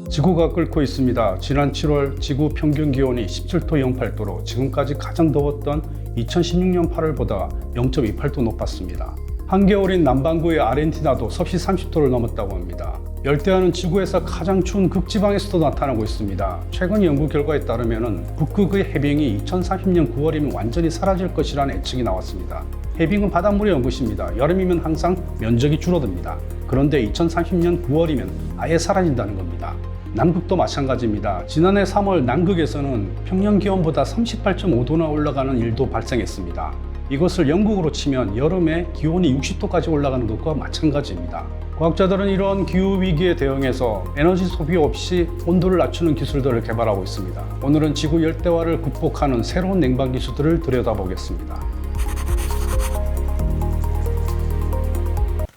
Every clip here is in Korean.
지구가 끓고 있습니다. 지난 7월 지구 평균 기온이 17도 08도로 지금까지 가장 더웠던 2016년 8월보다 0.28도 높았습니다. 한겨울인 남반구의 아르헨티나도 섭씨 30도를 넘었다고 합니다. 열대야는 지구에서 가장 추운 극지방에서도 나타나고 있습니다. 최근 연구 결과에 따르면 북극의 해빙이 2030년 9월이면 완전히 사라질 것이라는 예측이 나왔습니다. 해빙은 바닷물의 연못입니다. 여름이면 항상 면적이 줄어듭니다. 그런데 2030년 9월이면 아예 사라진다는 겁니다. 남극도 마찬가지입니다. 지난해 3월 남극에서는 평년 기온보다 38.5도나 올라가는 일도 발생했습니다. 이것을 영국으로 치면 여름에 기온이 60도까지 올라가는 것과 마찬가지입니다. 과학자들은 이런 기후위기에 대응해서 에너지 소비 없이 온도를 낮추는 기술들을 개발하고 있습니다. 오늘은 지구 열대화를 극복하는 새로운 냉방 기술들을 들여다보겠습니다.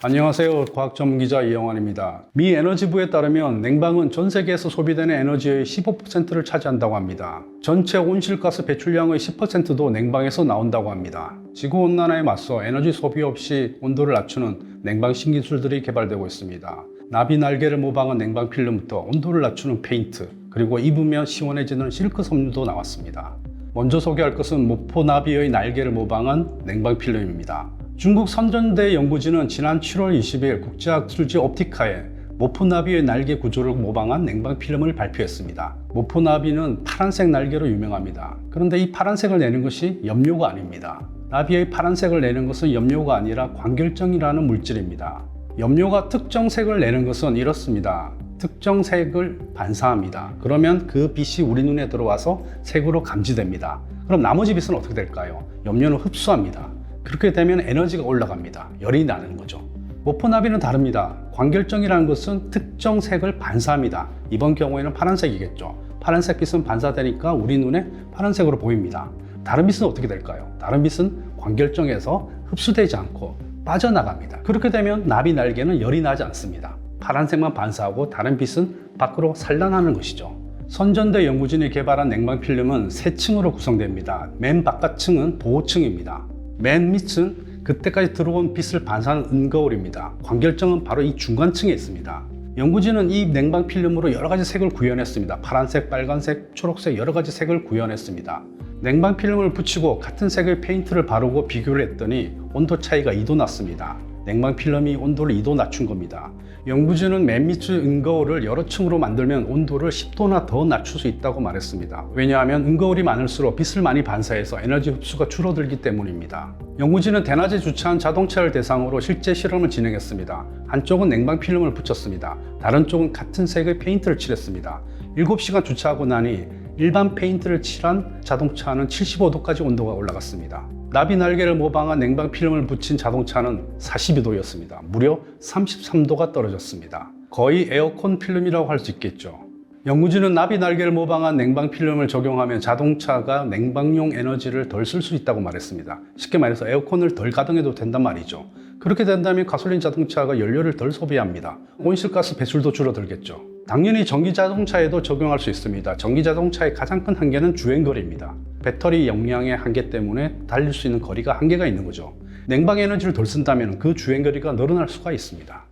안녕하세요. 과학 전문기자 이영환입니다. 미 에너지부에 따르면 냉방은 전 세계에서 소비되는 에너지의 15%를 차지한다고 합니다. 전체 온실가스 배출량의 10%도 냉방에서 나온다고 합니다. 지구온난화에 맞서 에너지 소비 없이 온도를 낮추는 냉방 신기술들이 개발되고 있습니다. 나비 날개를 모방한 냉방 필름부터 온도를 낮추는 페인트, 그리고 입으면 시원해지는 실크 섬유도 나왔습니다. 먼저 소개할 것은 모포나비의 날개를 모방한 냉방 필름입니다. 중국 선전대 연구진은 지난 7월 20일 국제학술지 옵티카에 모포나비의 날개 구조를 모방한 냉방 필름을 발표했습니다. 모포나비는 파란색 날개로 유명합니다. 그런데 이 파란색을 내는 것이 염료가 아닙니다. 나비의 파란색을 내는 것은 염료가 아니라 광결정이라는 물질입니다. 염료가 특정 색을 내는 것은 이렇습니다. 특정 색을 반사합니다. 그러면 그 빛이 우리 눈에 들어와서 색으로 감지됩니다. 그럼 나머지 빛은 어떻게 될까요? 염료는 흡수합니다. 그렇게 되면 에너지가 올라갑니다. 열이 나는 거죠. 모포나비는 다릅니다. 광결정이라는 것은 특정 색을 반사합니다. 이번 경우에는 파란색이겠죠. 파란색 빛은 반사되니까 우리 눈에 파란색으로 보입니다. 다른 빛은 어떻게 될까요? 다른 빛은 광결정에서 흡수되지 않고 빠져나갑니다. 그렇게 되면 나비 날개는 열이 나지 않습니다. 파란색만 반사하고 다른 빛은 밖으로 산란하는 것이죠. 선전대 연구진이 개발한 냉방 필름은 세 층으로 구성됩니다. 맨 바깥층은 보호층입니다. 맨 밑은 그때까지 들어온 빛을 반사하는 은거울입니다. 광결정은 바로 이 중간층에 있습니다. 연구진은 이 냉방 필름으로 여러 가지 색을 구현했습니다. 파란색, 빨간색, 초록색 여러 가지 색을 구현했습니다. 냉방 필름을 붙이고 같은 색의 페인트를 바르고 비교를 했더니 온도 차이가 2도 났습니다. 냉방 필름이 온도를 2도 낮춘 겁니다. 연구진은 맨 밑의 은거울을 여러 층으로 만들면 온도를 10도나 더 낮출 수 있다고 말했습니다. 왜냐하면 은거울이 많을수록 빛을 많이 반사해서 에너지 흡수가 줄어들기 때문입니다. 연구진은 대낮에 주차한 자동차를 대상으로 실제 실험을 진행했습니다. 한쪽은 냉방 필름을 붙였습니다. 다른 쪽은 같은 색의 페인트를 칠했습니다. 7시간 주차하고 나니 일반 페인트를 칠한 자동차는 75도까지 온도가 올라갔습니다. 나비 날개를 모방한 냉방 필름을 붙인 자동차는 42도였습니다. 무려 33도가 떨어졌습니다. 거의 에어컨 필름이라고 할 수 있겠죠. 연구진은 나비 날개를 모방한 냉방 필름을 적용하면 자동차가 냉방용 에너지를 덜 쓸 수 있다고 말했습니다. 쉽게 말해서 에어컨을 덜 가동해도 된단 말이죠. 그렇게 된다면 가솔린 자동차가 연료를 덜 소비합니다. 온실가스 배출도 줄어들겠죠. 당연히 전기자동차에도 적용할 수 있습니다. 전기자동차의 가장 큰 한계는 주행거리입니다. 배터리 용량의 한계 때문에 달릴 수 있는 거리가 한계가 있는 거죠. 냉방 에너지를 덜 쓴다면 그 주행거리가 늘어날 수가 있습니다.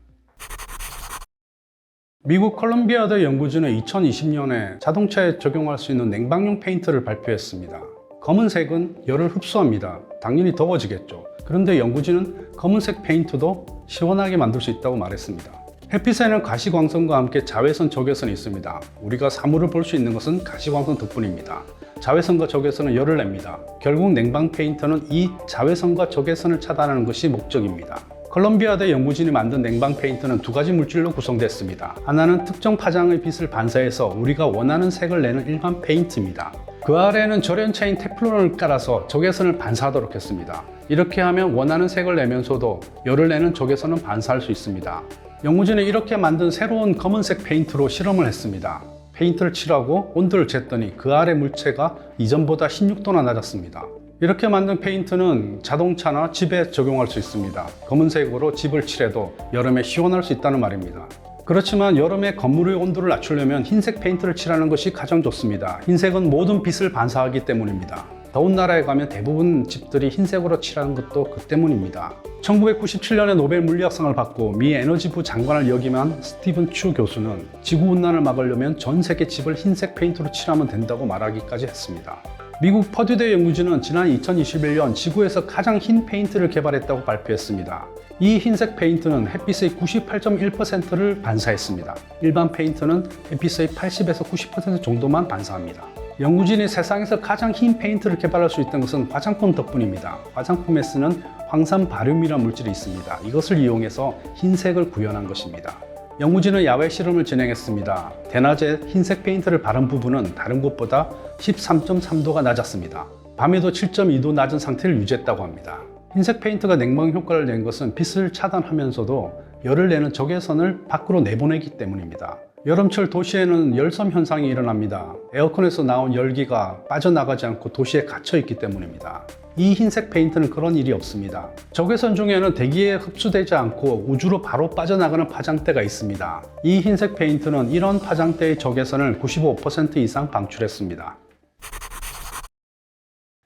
미국 콜롬비아대 연구진은 2020년에 자동차에 적용할 수 있는 냉방용 페인트를 발표했습니다. 검은색은 열을 흡수합니다. 당연히 더워지겠죠. 그런데 연구진은 검은색 페인트도 시원하게 만들 수 있다고 말했습니다. 햇빛에는 가시광선과 함께 자외선, 적외선이 있습니다. 우리가 사물을 볼 수 있는 것은 가시광선 덕분입니다. 자외선과 적외선은 열을 냅니다. 결국 냉방 페인트는 이 자외선과 적외선을 차단하는 것이 목적입니다. 콜롬비아대 연구진이 만든 냉방 페인트는 두 가지 물질로 구성됐습니다. 하나는 특정 파장의 빛을 반사해서 우리가 원하는 색을 내는 일반 페인트입니다. 그 아래에는 절연체인 테플론을 깔아서 적외선을 반사하도록 했습니다. 이렇게 하면 원하는 색을 내면서도 열을 내는 적외선은 반사할 수 있습니다. 연구진은 이렇게 만든 새로운 검은색 페인트로 실험을 했습니다. 페인트를 칠하고 온도를 쟀더니 그 아래 물체가 이전보다 16도나 낮았습니다. 이렇게 만든 페인트는 자동차나 집에 적용할 수 있습니다. 검은색으로 집을 칠해도 여름에 시원할 수 있다는 말입니다. 그렇지만 여름에 건물의 온도를 낮추려면 흰색 페인트를 칠하는 것이 가장 좋습니다. 흰색은 모든 빛을 반사하기 때문입니다. 더운 나라에 가면 대부분 집들이 흰색으로 칠하는 것도 그 때문입니다. 1997년에 노벨 물리학상을 받고 미 에너지부 장관을 역임한 스티븐 추 교수는 지구온난을 막으려면 전 세계 집을 흰색 페인트로 칠하면 된다고 말하기까지 했습니다. 미국 퍼듀대 연구진은 지난 2021년 지구에서 가장 흰 페인트를 개발했다고 발표했습니다. 이 흰색 페인트는 햇빛의 98.1%를 반사했습니다. 일반 페인트는 햇빛의 80에서 90% 정도만 반사합니다. 연구진이 세상에서 가장 흰 페인트를 개발할 수 있던 것은 화장품 덕분입니다. 화장품에 쓰는 황산 바륨이라는 물질이 있습니다. 이것을 이용해서 흰색을 구현한 것입니다. 연구진은 야외 실험을 진행했습니다. 대낮에 흰색 페인트를 바른 부분은 다른 곳보다 13.3도가 낮았습니다. 밤에도 7.2도 낮은 상태를 유지했다고 합니다. 흰색 페인트가 냉방 효과를 낸 것은 빛을 차단하면서도 열을 내는 적외선을 밖으로 내보내기 때문입니다. 여름철 도시에는 열섬 현상이 일어납니다. 에어컨에서 나온 열기가 빠져나가지 않고 도시에 갇혀 있기 때문입니다. 이 흰색 페인트는 그런 일이 없습니다. 적외선 중에는 대기에 흡수되지 않고 우주로 바로 빠져나가는 파장대가 있습니다. 이 흰색 페인트는 이런 파장대의 적외선을 95% 이상 방출했습니다.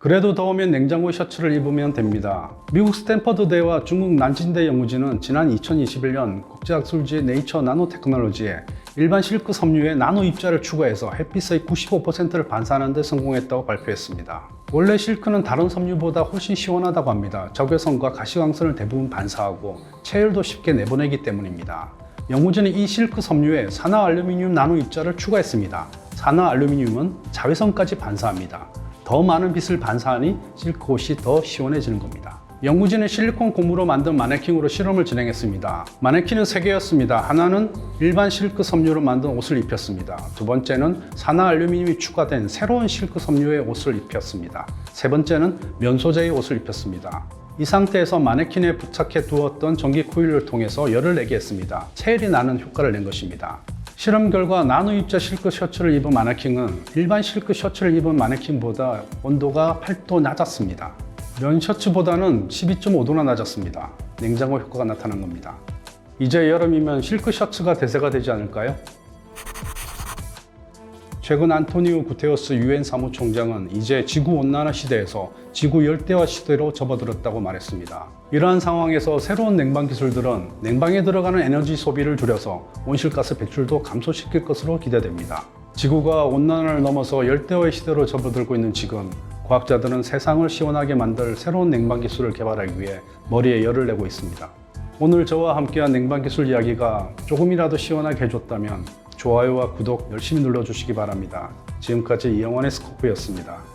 그래도 더우면 냉장고 셔츠를 입으면 됩니다. 미국 스탠퍼드대와 중국 난징대 연구진은 지난 2021년 국제학술지 네이처 나노테크놀로지에 일반 실크 섬유에 나노 입자를 추가해서 햇빛의 95%를 반사하는 데 성공했다고 발표했습니다. 원래 실크는 다른 섬유보다 훨씬 시원하다고 합니다. 적외선과 가시광선을 대부분 반사하고 체열도 쉽게 내보내기 때문입니다. 연구진은 이 실크 섬유에 산화알루미늄 나노 입자를 추가했습니다. 산화알루미늄은 자외선까지 반사합니다. 더 많은 빛을 반사하니 실크 옷이 더 시원해지는 겁니다. 연구진은 실리콘 고무로 만든 마네킹으로 실험을 진행했습니다. 마네킹은 3개였습니다. 하나는 일반 실크 섬유로 만든 옷을 입혔습니다. 두 번째는 산화알루미늄이 추가된 새로운 실크 섬유의 옷을 입혔습니다. 세 번째는 면 소재의 옷을 입혔습니다. 이 상태에서 마네킹에 부착해 두었던 전기 코일을 통해서 열을 내게 했습니다. 체열이 나는 효과를 낸 것입니다. 실험 결과 나노 입자 실크 셔츠를 입은 마네킹은 일반 실크 셔츠를 입은 마네킹보다 온도가 8도 낮았습니다. 면 셔츠보다는 12.5도나 낮았습니다. 냉장고 효과가 나타난 겁니다. 이제 여름이면 실크 셔츠가 대세가 되지 않을까요? 최근 안토니오 구테우스 유엔 사무총장은 이제 지구온난화 시대에서 지구 열대화 시대로 접어들었다고 말했습니다. 이러한 상황에서 새로운 냉방 기술들은 냉방에 들어가는 에너지 소비를 줄여서 온실가스 배출도 감소시킬 것으로 기대됩니다. 지구가 온난화를 넘어서 열대화의 시대로 접어들고 있는 지금, 과학자들은 세상을 시원하게 만들 새로운 냉방 기술을 개발하기 위해 머리에 열을 내고 있습니다. 오늘 저와 함께한 냉방 기술 이야기가 조금이라도 시원하게 해줬다면 좋아요와 구독 열심히 눌러주시기 바랍니다. 지금까지 이영환의 스코프였습니다.